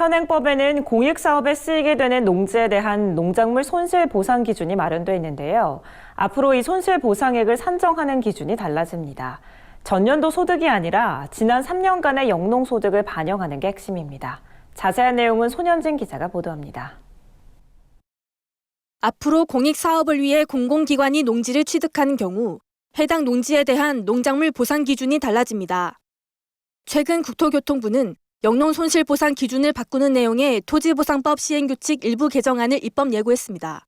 현행법에는 공익사업에 쓰이게 되는 농지에 대한 농작물 손실 보상 기준이 마련돼 있는데요. 앞으로 이 손실 보상액을 산정하는 기준이 달라집니다. 전년도 소득이 아니라 지난 3년간의 영농소득을 반영하는 게 핵심입니다. 자세한 내용은 손현진 기자가 보도합니다. 앞으로 공익사업을 위해 공공기관이 농지를 취득하는 경우 해당 농지에 대한 농작물 보상 기준이 달라집니다. 최근 국토교통부는 영농손실보상 기준을 바꾸는 내용의 토지보상법 시행규칙 일부 개정안을 입법 예고했습니다.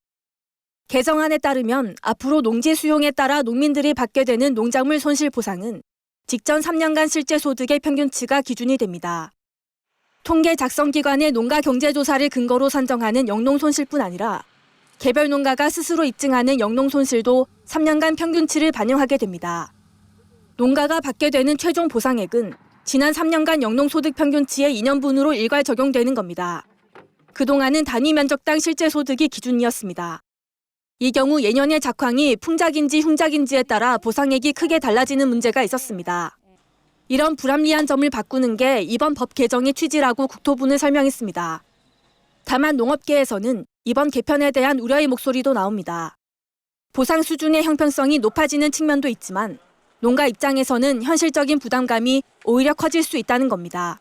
개정안에 따르면 앞으로 농지 수용에 따라 농민들이 받게 되는 농작물 손실보상은 직전 3년간 실제소득의 평균치가 기준이 됩니다. 통계 작성기관의 농가경제조사를 근거로 산정하는 영농손실뿐 아니라 개별 농가가 스스로 입증하는 영농손실도 3년간 평균치를 반영하게 됩니다. 농가가 받게 되는 최종 보상액은 지난 3년간 영농소득 평균치의 2년분으로 일괄 적용되는 겁니다. 그동안은 단위 면적당 실제소득이 기준이었습니다. 이 경우 예년의 작황이 풍작인지 흉작인지에 따라 보상액이 크게 달라지는 문제가 있었습니다. 이런 불합리한 점을 바꾸는 게 이번 법 개정의 취지라고 국토부는 설명했습니다. 다만 농업계에서는 이번 개편에 대한 우려의 목소리도 나옵니다. 보상 수준의 형평성이 높아지는 측면도 있지만 농가 입장에서는 현실적인 부담감이 오히려 커질 수 있다는 겁니다.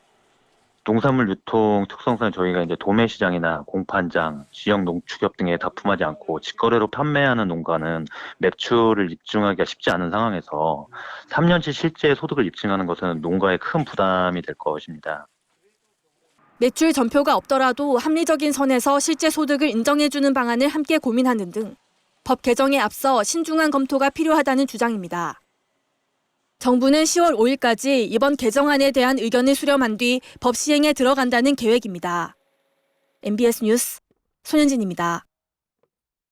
농산물 유통 특성상 저희가 이제 도매 시장이나 공판장, 지역 농축협 등에 납품하지 않고 직거래로 판매하는 농가는 매출을 입증하기가 쉽지 않은 상황에서 3년치 실제 소득을 입증하는 것은 농가에 큰 부담이 될 것입니다. 매출 전표가 없더라도 합리적인 선에서 실제 소득을 인정해주는 방안을 함께 고민하는 등 법 개정에 앞서 신중한 검토가 필요하다는 주장입니다. 정부는 10월 5일까지 이번 개정안에 대한 의견을 수렴한 뒤 법 시행에 들어간다는 계획입니다. MBS 뉴스 손현진입니다.